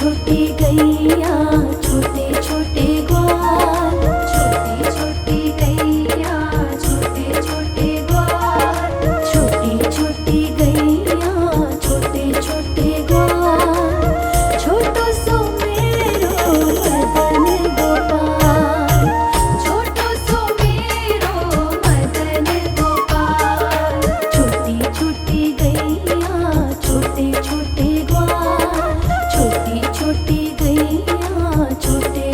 छोटी गैया छोटे छोटे ग्वाल, छोटी छोटी गैया छोटे छोटे ग्वाल, छोटी छोटी गैया छोटे छोटे ग्वाल, छोटो सो मेरो मदन गोपाल, छोटो सो मेरो मदन गोपाल, छोटी छोटी गैया छोटे छोटे ग्वाल, छोटी छोटी गैया छोटे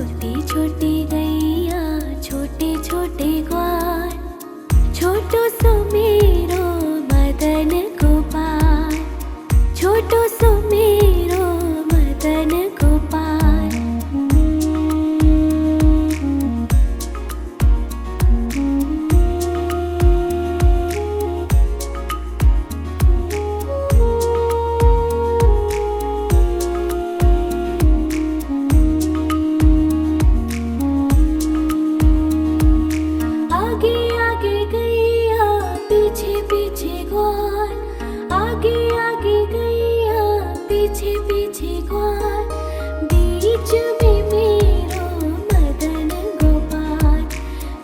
छोटी छोटी गैया छोटे छोटे ग्वाल, छोटो सो मेरो मदन गोपाल, छोटो सो मेरो मदन गोपाल। आगे आगे गैया पीछे पीछे ग्वाल, आगे आगे गैया पीछे पीछे ग्वाल, बीच में मेरो मदन गोपाल,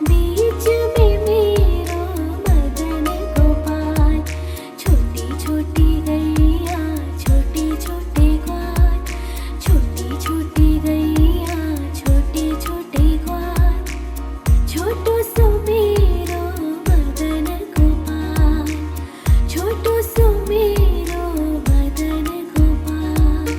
बीच में मेरो मदन गोपाल। छोटी छोटी गैया छोटे छोटे ग्वाल, छोटी छोटी गैया छोटे छोटे ग्वाल, छोटो सो मेरो मदन गोपाल, छोटो सो मेरो मदन गोपाल।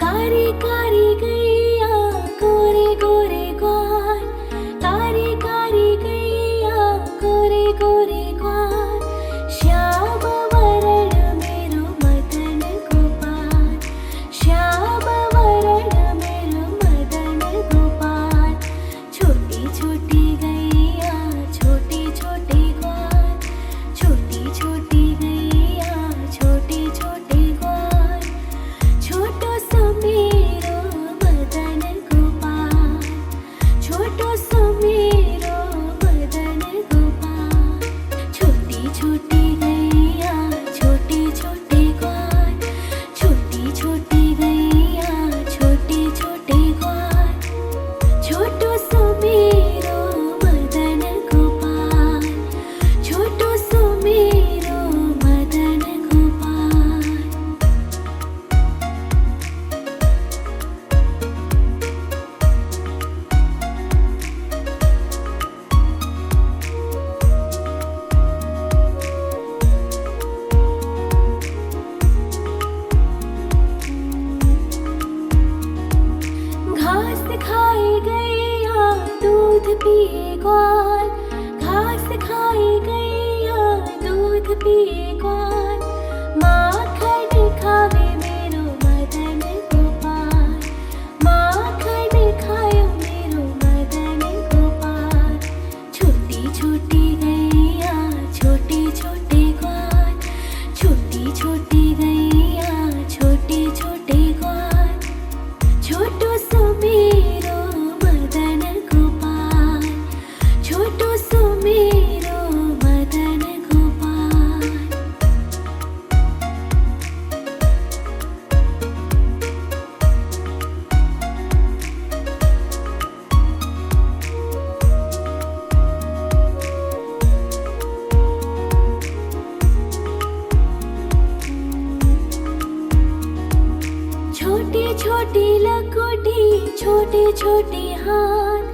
कारी कारी गैया गोरे गोरे ग्वाल, कारी कारी गैया गोरे गोरे ग्वाल, श्याम वरण मेरो मदन गोपाल, श्याम वरण मेरो मदन गोपाल। छोटी छोटी गैया छोटे छोटे ग्वाल, छोटी छोटी गैया छोटे छोटे ग्वाल, छोटो सो मेरो मदन गोपाल, छोटो सो मेरो मदन गोपाल। छोटी छोटी गैया छोटे छोटे ग्वाल, छोटी छोटी गैया छोटे छोटे ग्वाल, छोटो सो मेरो मदन गोपाल, छोटो सो मेरो मदन गोपाल। घास खाए गैया दूध पिए ग्वाल, घास खाए गैया दूध पिए ग्वाल, माखन खावे मेरो मदन गोपाल, माखन खायो मेरो मदन गोपाल। छोटी छोटी गैया छोटे छोटे ग्वाल, छोटी छोटी गैया छोटे छोटे ग्वाल, छोटो सो मेरो मदन गोपाल, छोटो सो मेरो मदन गोपाल। छोटी छोटी लकोटी छोटे छोटे हाथ,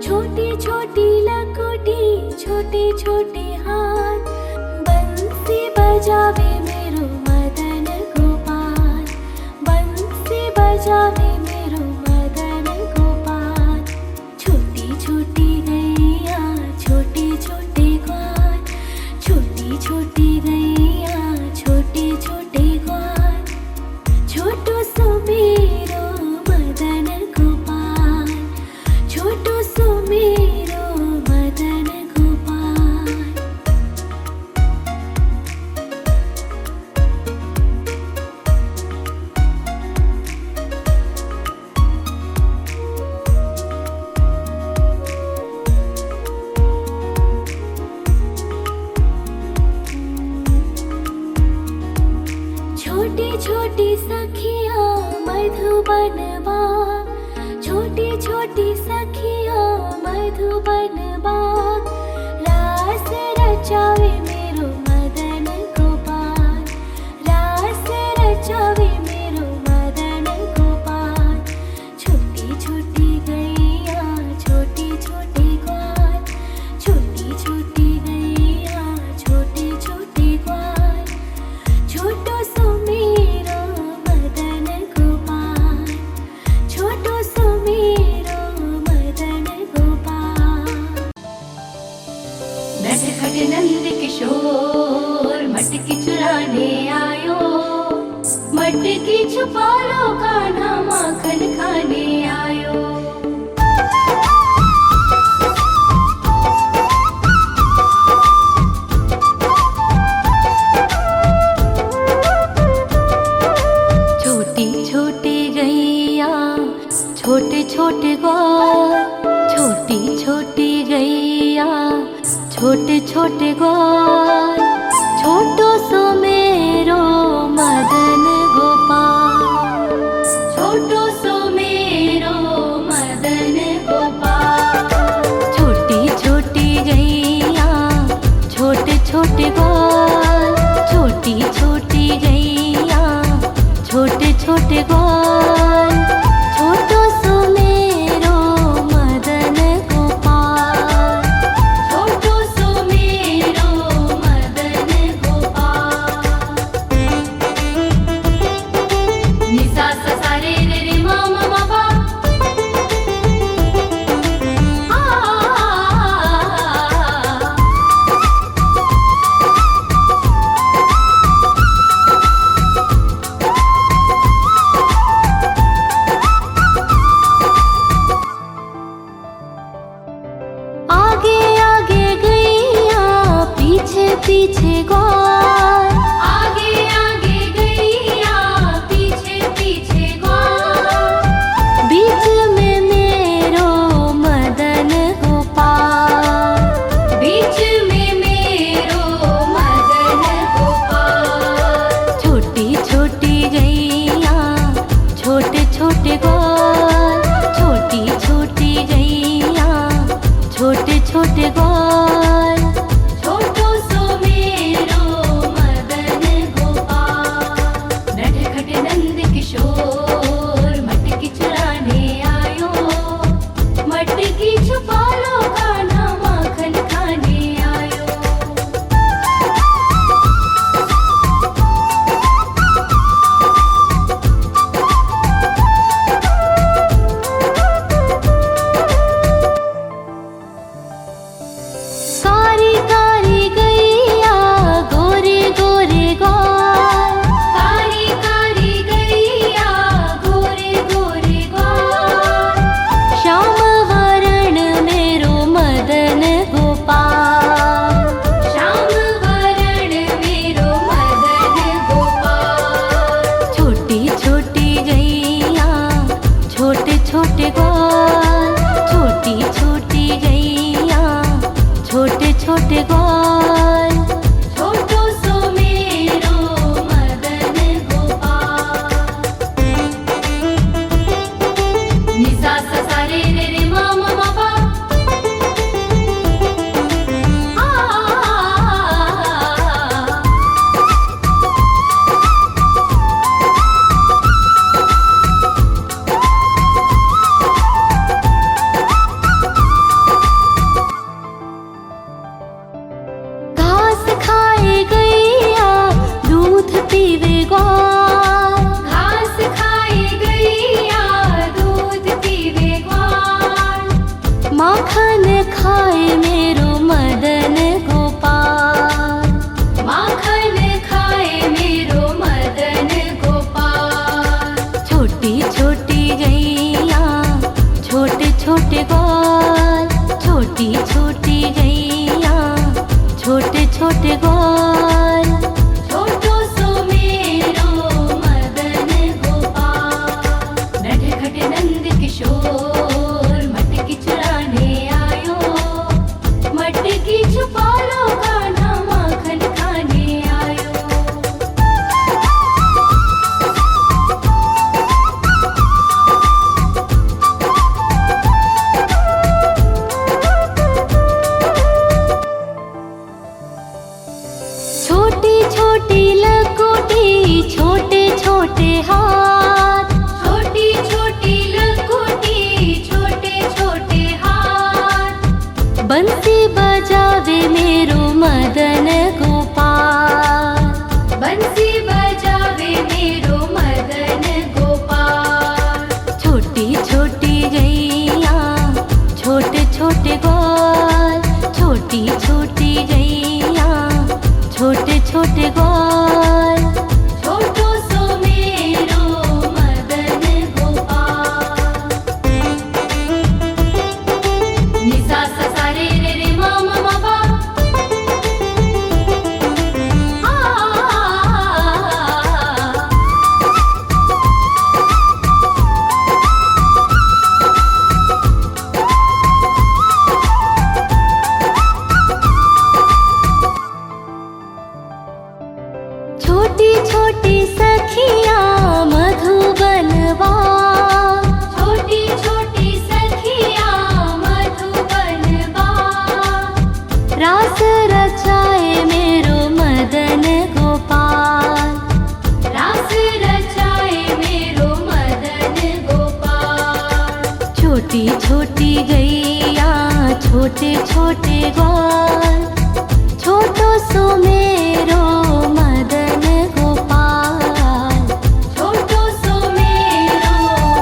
छोटी छोटी लकोटी छोटे छोटे हाथ, बंसी बजावे मेरो मदन गोपाल, बंसी बजावे मेरो मदन गोपाल। छोटी छोटी गैया छोटे छोटे ग्वाल, छोटी छोटी गैया छोटे छोटे ग्वाल, छोटो सो मेरो मदन गोपाल, छोटो सो मेरो मदन गोपाल। छोटी छोटी सखिया मधुबन बाग, छोटी छोटी सखिया मधुबन बाग, रास रचावे मेरो मदन गोपाल, रास रचावे मेरो छोटी छोटी गैया छोटे छोटे ग्वाल, छोटी छोटी गैया छोटे छोटे ग्वाल, छोटो सो मेरो मदन गोपाल, छोटो सो मेरो मदन गोपाल। छोटी छोटी गैया छोटे छोटे ग्वाल, छोटी छोटी गैया छोटे छोटे ग्वाल, छोटो सो मेरो मदन गोपाल, छोटो सो मेरो मदन गोपाल। नि सा सा सा रे रे रे मा मा मा पा, आगे आगे गैया पीछे पीछे ग्वाल, आगे आगे गैया पीछे पीछे ग्वाल, बीच में मेरो मदन गोपाल, बीच में मेरो मदन गोपाल। छोटी छोटी गैया छोटे छोटे ग्वाल, छोटी छोटी गैया छोटे छोटे ग्वाल, छोटो सो मेरो मदन गोपाल। नटखट नंद किशोर मटकी चुराने आयो, मटकी छुपा लो कान्हा माखन खाने आयो। कारी कारी गैया गोरे गोरे ग्वाल, कारी कारी गैया गोरे गोरे ग्वाल, श्याम वरण मेरो मदन गोपाल, श्याम वरण मेरो मदन गोपाल। छोटी छोटी गैया छोटे छोटे ग्वाल, छोटी छोटी गैया छोटे छोटे ग्वाल, छोटो सो मेरो मदन गोपाल। नि सा सा सा रे रे रे मा मा मा पा, घास खाए गैया दूध पीवे ग्वाल, घास खाए गैया दूध पीवे ग्वाल, माखन खाए मेरो मदन गोपाल, माखन खाए मेरो मदन गोपाल। छोटी छोटी गैया छोटे छोटे ग्वाल, छोटी छोटी गैया छोटे छोटे ग्वाल, छोटो सो मेरो मदन गोपाल। नटखट नंद किशोर मटकी चुराने आयो, मटकी छुपा लो कान्हा माखन खाने आयो। छोटी छोटी लकोटी छोटे छोटे हाथ, छोटी छोटी लकोटी छोटे छोटे हाथ, बंसी बजावे मेरो मदन गोपाल, बंसी बजावे मेरो मदन गोपाल। छोटी छोटी गैया छोटे छोटे ग्वाल, छोटी छोटी गैया छोटे छोटे ग्वाल, छोटो सो मेरो मदन गोपाल। नि सा सा सा रे रे रे मा मा मा पा, छोटी गैया छोटे छोटे ग्वाल, छोटो सो मेरो मदन गोपाल, छोटो सो मेरो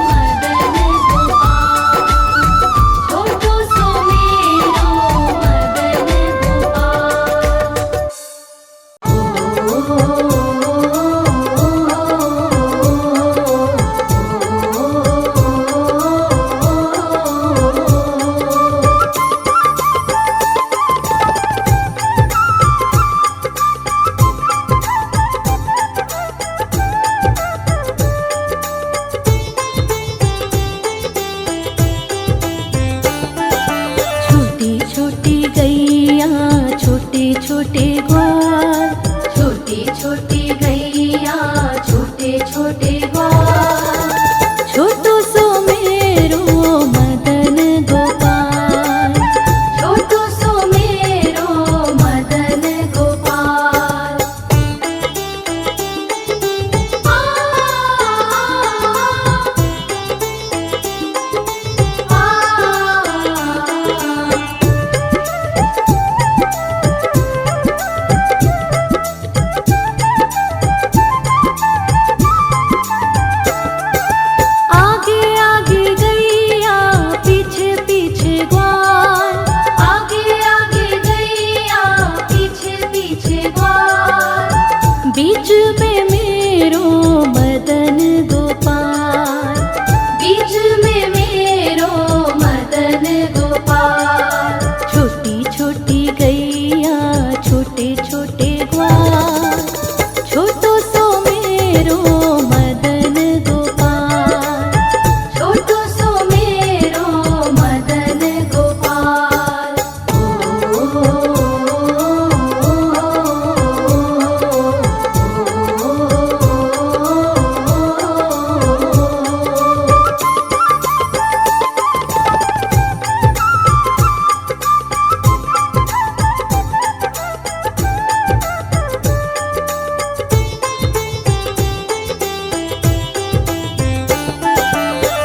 मदन गोपाल, छोटो सो मेरो मदन छोटी गैया छोटे छोटे ग्वाल, छोटी छोटी गैया छोटे छोटे ग्वाल, छोटो सो मेरो मदन गोपाल, छोटो सो मेरो मदन गोपाल। आगे आगे गैया पीछे पीछे ग्वाल, आगे आगे गैया पीछे पीछे ग्वाल, बीच में मेरो मदन गोपाल, बीच में मेरो मदन गोपाल। छोटी छोटी गैया छोटे छोटे ग्वाल, छोटो सो मेरो मदन गोपाल, छोटो सो मेरो मदन गोपाल।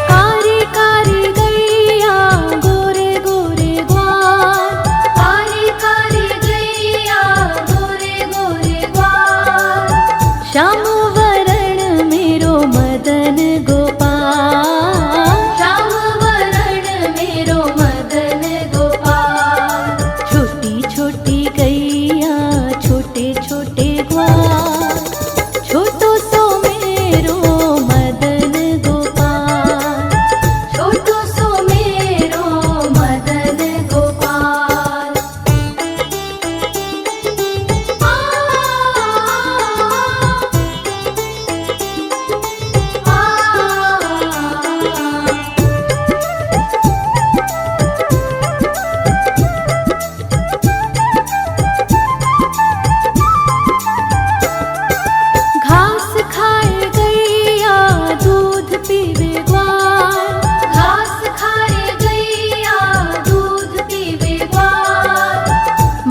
कारी कारी गैया गोरे गोरे ग्वाल, कारी कारी गैया गोरे गोरे ग्वाल, श्याम वरण मेरो मदन गोपाल, श्याम वरण मेरो मदन गोपाल। छोटी छोटी गैया छोटे छोटे ग्वाल, छोटो सो मेरो मदन गोपाल, छोटो सो मेरो मदन गोपाल। घास खाए गैया दूध पीवे ग्वाल, घास खाए गैया दूध पीवे ग्वाल,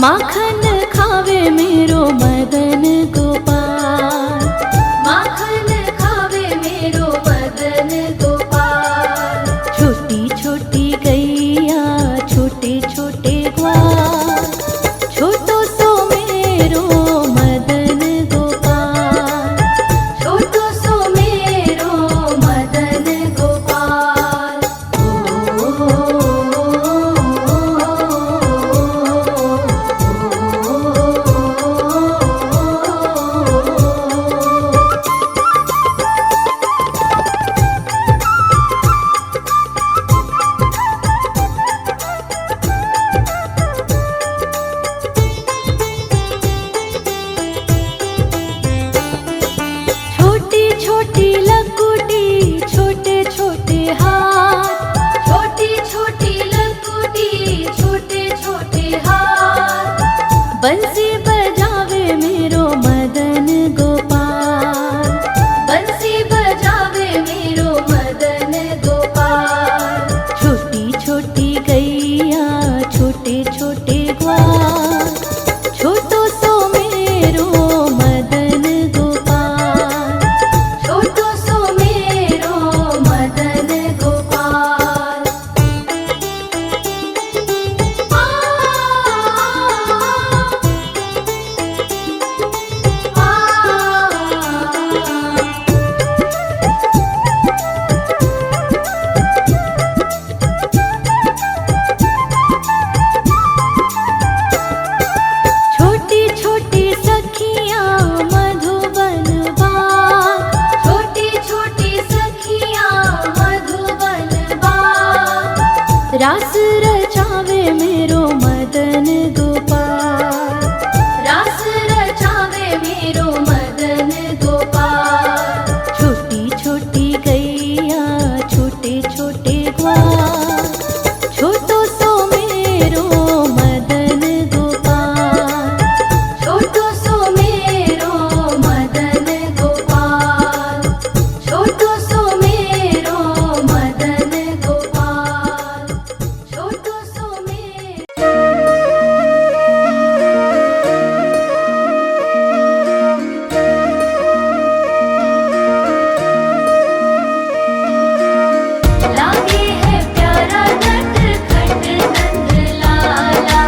माखन खावे मेरो मदन गोपाल, माखन खावे मेरो मदन गोपाल। छोटी छोटी गैया छोटे छोटे ग्वाल, छोटो सो मेरो मदन गोपाल, छोटो सो मेरो मदन गोपाल। छोटी छोटी लकुटी छोटे छोटे हाथ, छोटी छोटी लकुटी छोटे छोटे हाथ, बंसी बजावे मेरो मदन गोपाल, बंसी बजावे मेरो मदन गोपाल। छोटी छोटी गैया छोटे छोटे ग्वाल, छोटो सो मेरो मदन गोपाल, छोटो सो मेरो मदन गोपाल। रास रचावे मेरो मदन गोपाल, रास रचावे मेरो मदन गोपाल। छोटी छोटी गैया छोटे छोटे ग्वाल, छोटो सो मेरो मदन गोपाल, छोटो सो मेरो मदन गोपाल, छोटो सो मेरो मदन गोपाल, छोटो सो मेरो। लागे है प्यारा नटखट नंद लाला,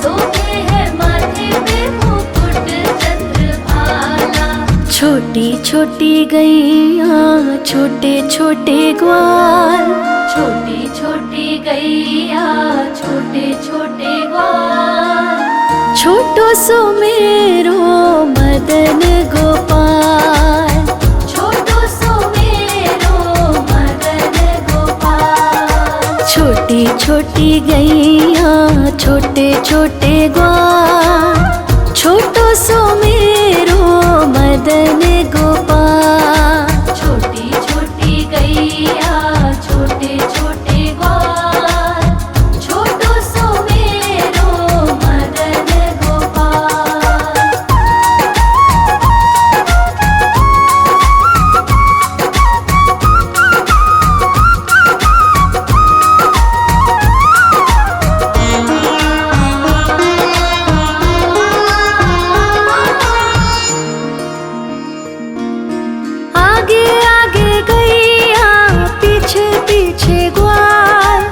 सोते है माथे पे मुकुट चंद्रभाला। छोटी छोटी गैया छोटे छोटे ग्वाल, छोटी छोटी गैया छोटे छोटे ग्वाल, छोटो सो मेरो मदन गोपाल, छोटो सो मेरो मदन गोपाल। छोटी छोटी गैया छोटे छोटे ग्वाल, छोटो सो मेरो मदन गोपाल। छोटी छोटी गैया छोटे छोटे ग्वाल, छोटो सो मेरो मदन गोपाल। आगे आगे गैया पीछे पीछे ग्वाल,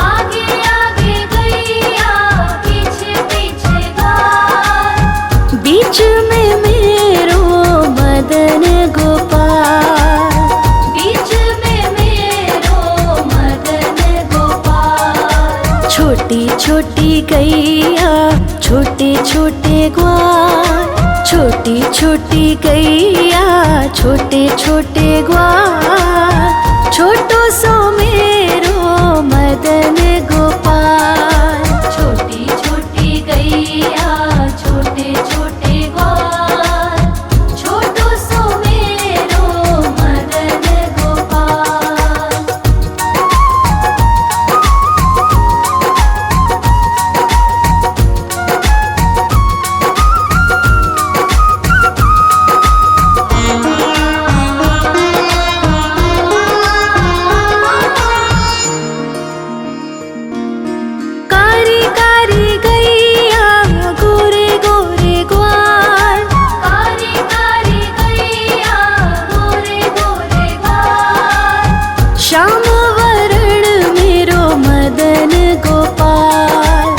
आगे आगे गैया पीछे पीछे ग्वाल। बीच में मेरो मदन गोपाल, बीच में मेरो मदन गोपाल। छोटी छोटी गैया छोटे छोटे ग्वाल, छोटी छोटी गैया छोटे छोटे ग्वाल, छोटो सो मेरो मदन गोपाल। छोटी छोटी गैया छोटे छोटे ग्वाल, छोटो सो मेरो मदन गोपाल। कारी कारी गैया गोरे गोरे ग्वाल, कारी कारी गैया गोरे गोरे ग्वाल। श्याम वरण मेरो मदन गोपाल,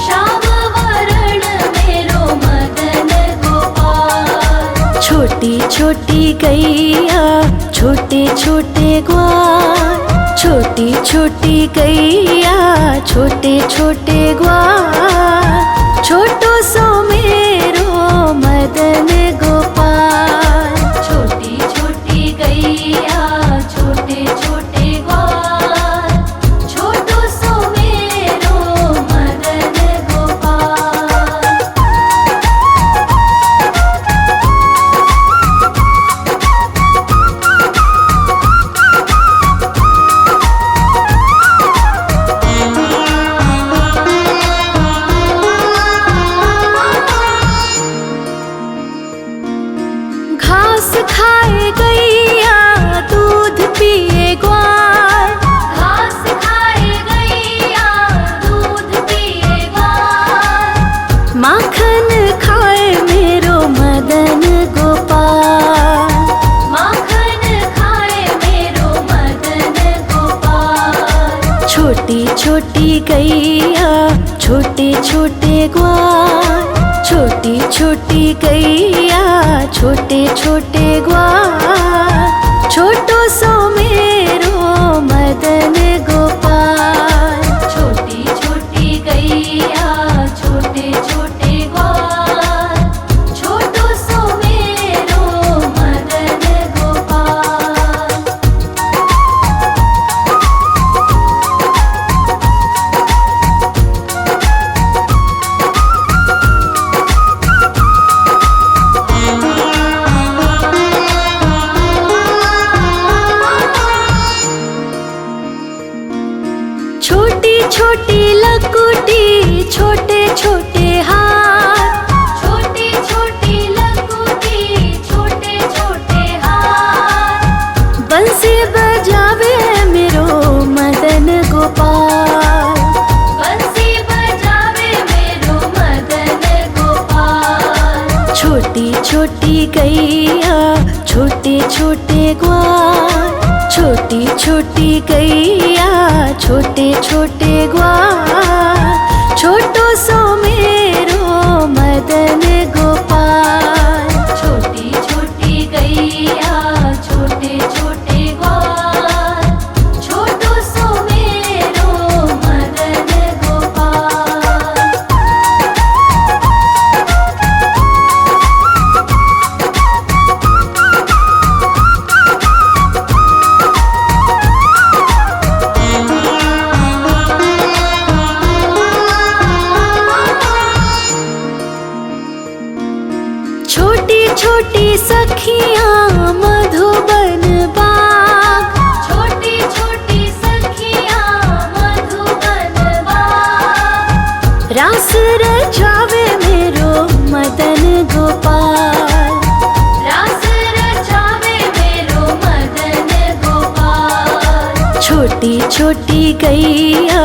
श्याम वरण मेरो मदन गोपाल। छोटी छोटी गैया छोटे छोटे ग्वाल, छोटी छोटी गैया छोटे छोटे ग्वाल, छोटो सो मेरो मदन गोपाल। छोटी छोटी गैया छोटे छोटे ग्वाल, छोटो सो मेरो मदन गोपाल। घास खाए गैया दूध पिए ग्वाल, घास खाए गैया दूध पिए ग्वाल। माखन खाए मेरो मदन गोपाल, माखन खाए मेरो मदन गोपाल। छोटी छोटी गैया छोटे छोटे ग्वाल, छोटी छोटी गैया छोटे छोटे ग्वाल, छोटो सो मेरो मदन गोपाल। छोटी छोटी गैया छोटे छोटे ग्वाल, छोटो सो मेरो मदन गोपाल। छोटे छोटे हाथ, छोटी छोटी लघुटी छोटे छोटे हाथ, बंसी बजावे मेरो मदन गोपाल, बंसी बजावे मेरो मदन गोपाल। छोटी छोटी गैया छोटे छोटे ग्वाल, छोटी छोटी गैया छोटे छोटे ग्वाल, छोटो सो मेरो मदन गोपाल। छोटी छोटी गैया छोटे छोटे ग्वाल, छोटो सो मेरो मदन गोपाल। छोटी छोटी सखियाँ मधुबन बाग, छोटी छोटी सखियाँ मधुबन बाग, रास रचावे मेरो मदन गोपाल, रास रचावे मेरो मदन गोपाल। छोटी छोटी गैया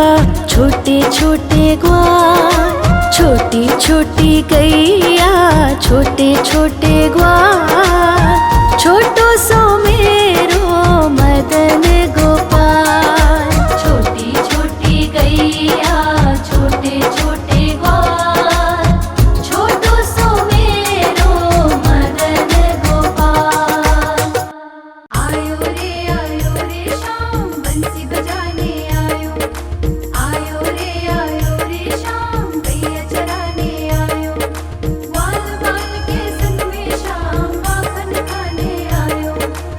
छोटे छोटे ग्वाल, छोटी छोटी गैया छोटे छोटे ग्वाल, छोटो सो मेरो मदन गोपाल। छोटी छोटी गैया छोटे छोटे ग्वाल, छोटो सो मेरो मदन गोपाल। आयो रे शाम बंसी बजाने आयो, आयो रे शाम गैया चराने आयो, ग्वाल बाल के संग में शाम माखन खाने आयो,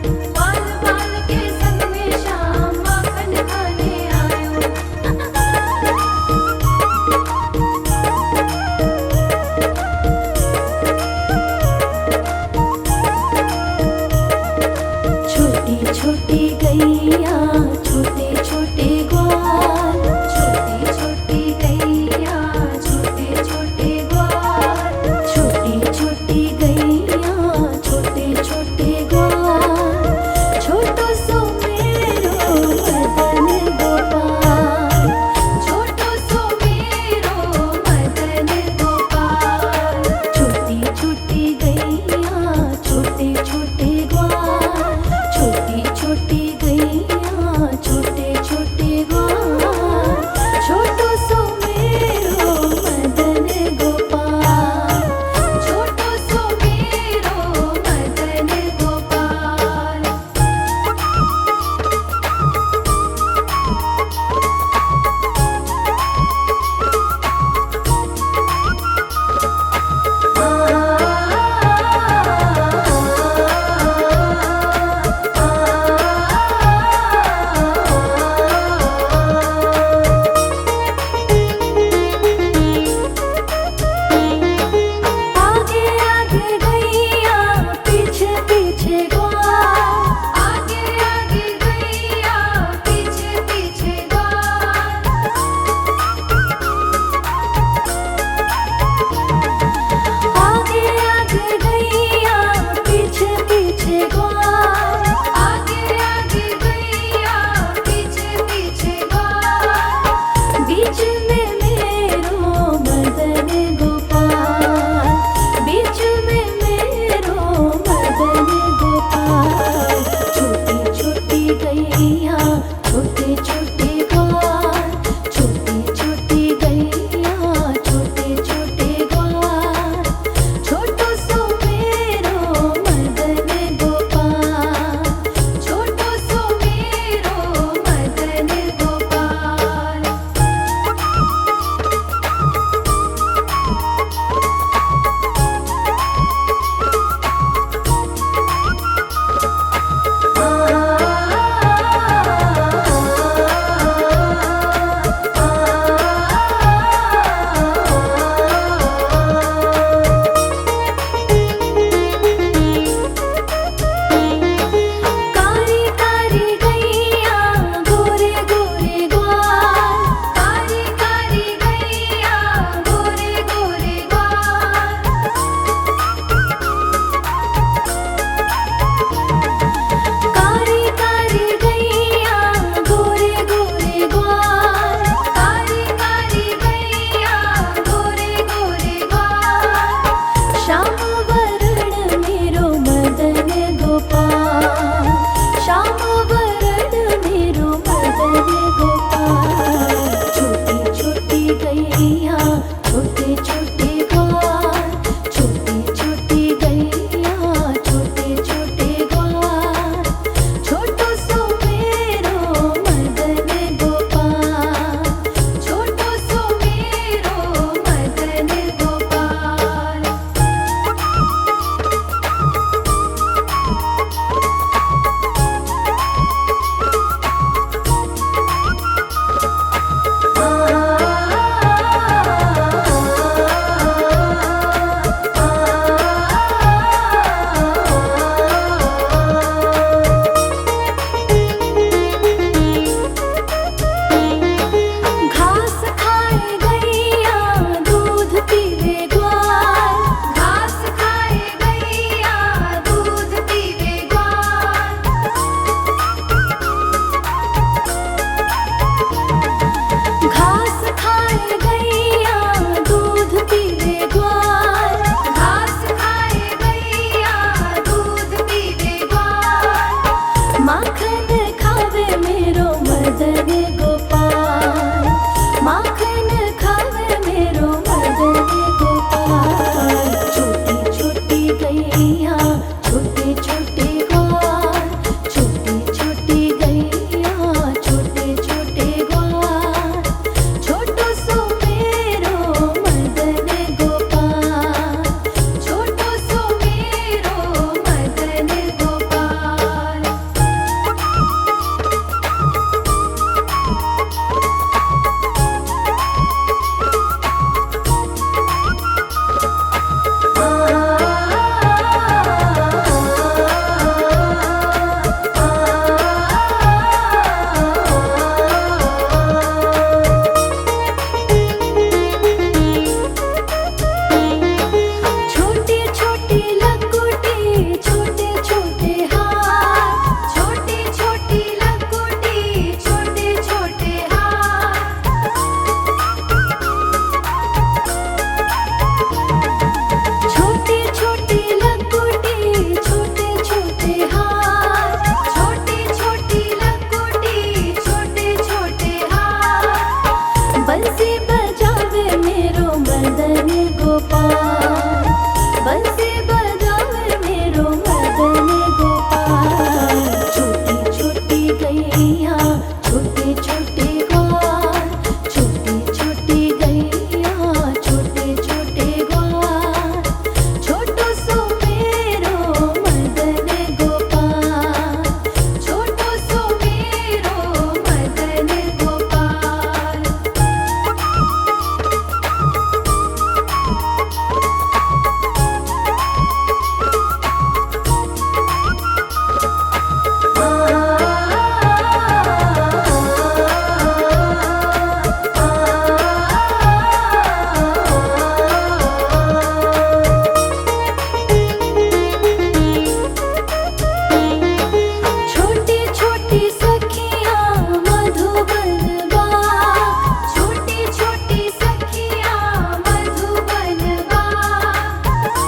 ग्वाल बाल के संग में शाम माखन खाने आयो। छोटी छोटी गैया छोटे छोटे ग्वाल, छोटी छोटी गैया छोटे छोटे ग्वाल, छोटी छोटी गैया छोटे छोटे ग्वाल, छोटो सो मेरो मदन गोपाल। छोटो सो मेरो मदन गोपाल। छोटी छोटी गैया छोटे छोटे ग्वाल, छोटी छोटी गैया छोटे छोटे ग्वाल, छोटो सो मेरो मदन गोपाल। छोटो सो मेरो मदन गोपाल। आगे आगे गैया पीछे पीछे ग्वाल, आगे आगे गैया पीछे पीछे ग्वाल, आगे आगे गैया पीछे पीछे ग्वाल, आगे आगे गैया पीछे पीछे ग्वाल। बीच में मेरो मदन गोपाल, बीच में मेरो मदन गोपाल। छोटी छोटी गैया छोटे छोटे